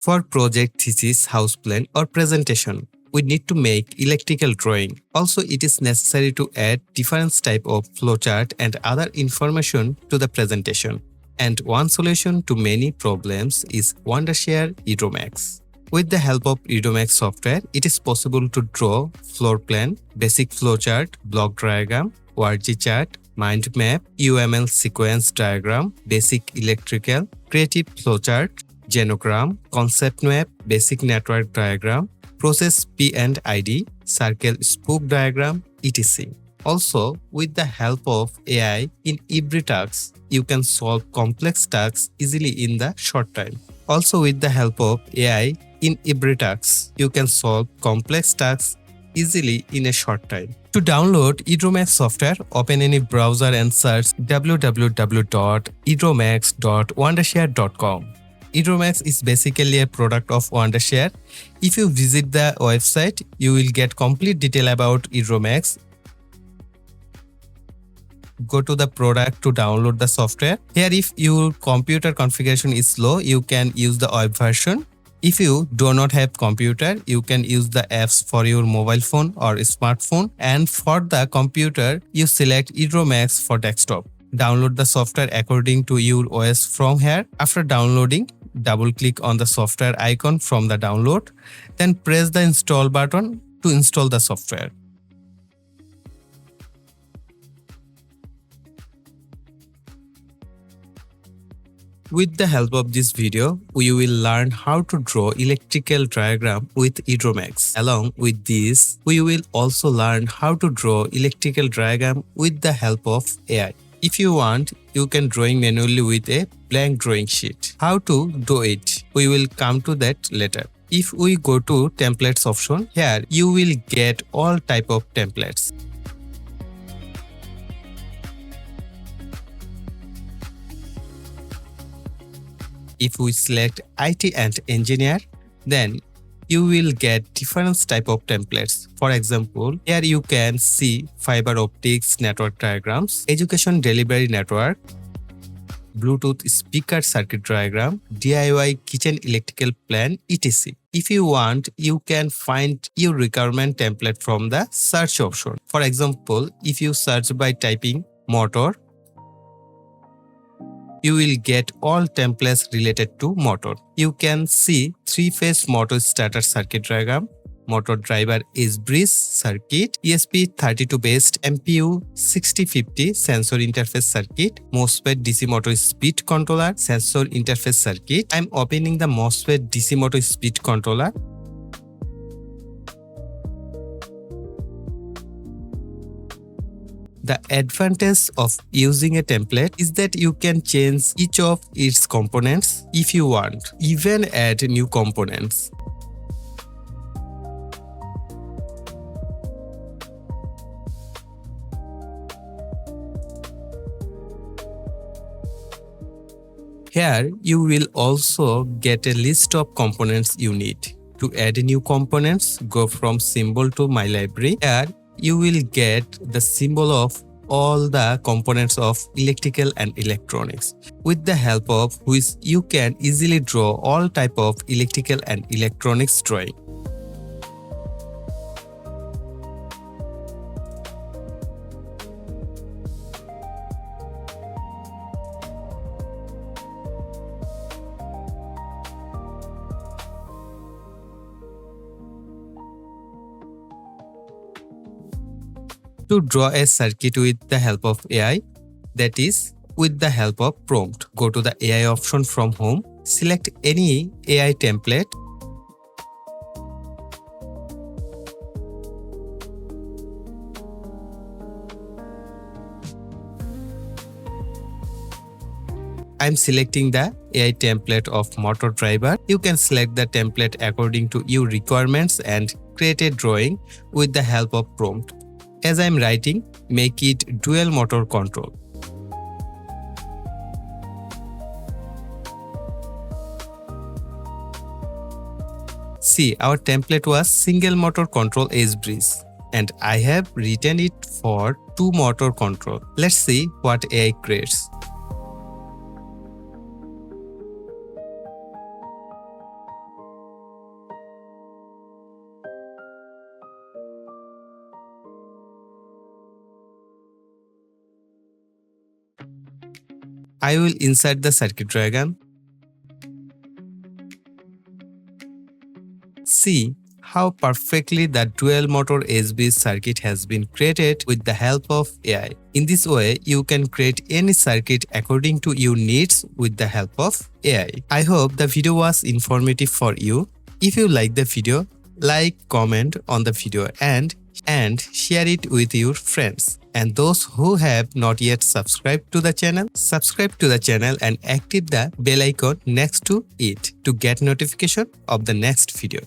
For project, thesis, house plan or presentation, we need to make electrical drawing. Also, it is necessary to add different type of flowchart and other information to the presentation. And one solution to many problems is Wondershare EdrawMax. With the help of EdrawMax software, it is possible to draw floor plan, basic flowchart, block diagram, WRG chart, mind map, UML sequence diagram, basic electrical, creative flowchart, genogram, concept map, basic network diagram, process P and ID, circle spook diagram, etc. Also, with the help of AI in every task, you can solve complex tasks easily in the short time. Also, with the help of AI in every task, you can solve complex tasks easily in a short time. To download EdrawMax software, open any browser and search www.edrawmax.wondershare.com. EdrawMax is basically a product of Wondershare. If you visit the website, you will get complete detail about EdrawMax. Go to the product to download the software. Here, if your computer configuration is slow, you can use the web version. If you do not have computer, you can use the apps for your mobile phone or smartphone. And for the computer, you select EdrawMax for desktop. Download the software according to your OS from here. After downloading, double-click on the software icon from the download. Then press the install button to install the software. With the help of this video, we will learn how to draw electrical diagram with EdrawMax. Along with this, we will also learn how to draw electrical diagram with the help of AI. If you want, you can drawing manually with a blank drawing sheet. How to do it? We will come to that later. If we go to templates option, here you will get all type of templates. If we select IT and engineer, then you will get different type of templates. For example, here you can see fiber optics network diagrams, education delivery network, Bluetooth speaker circuit diagram, DIY kitchen electrical plan, etc. If you want, you can find your requirement template from the search option. For example, if you search by typing motor, you will get all templates related to motor. You can see 3-phase motor starter circuit diagram, motor driver S-bridge circuit, ESP32 based MPU 6050 sensor interface circuit, MOSFET DC motor speed controller sensor interface circuit. I am opening the MOSFET DC motor speed controller. The advantage of using a template is that you can change each of its components if you want, even add new components. Here, you will also get a list of components you need. To add new components, go from symbol to My Library. Here, you will get the symbol of all the components of electrical and electronics, with the help of which you can easily draw all type of electrical and electronics drawing. To draw a circuit with the help of AI, that is, with the help of prompt, go to the AI option from home, select any AI template. I'm selecting the AI template of motor driver. You can select the template according to your requirements and create a drawing with the help of prompt. As I am writing, make it dual motor control. See, our template was single motor control S-bridge, and I have written it for 2 motor control. Let's see what AI creates. I will insert the circuit diagram. See how perfectly the dual motor HB circuit has been created with the help of AI. In this way, you can create any circuit according to your needs with the help of AI. I hope the video was informative for you. If you like the video, like, comment on the video and share it with your friends. And those who have not yet subscribed to the channel, subscribe to the channel and activate the bell icon next to it to get notification of the next video.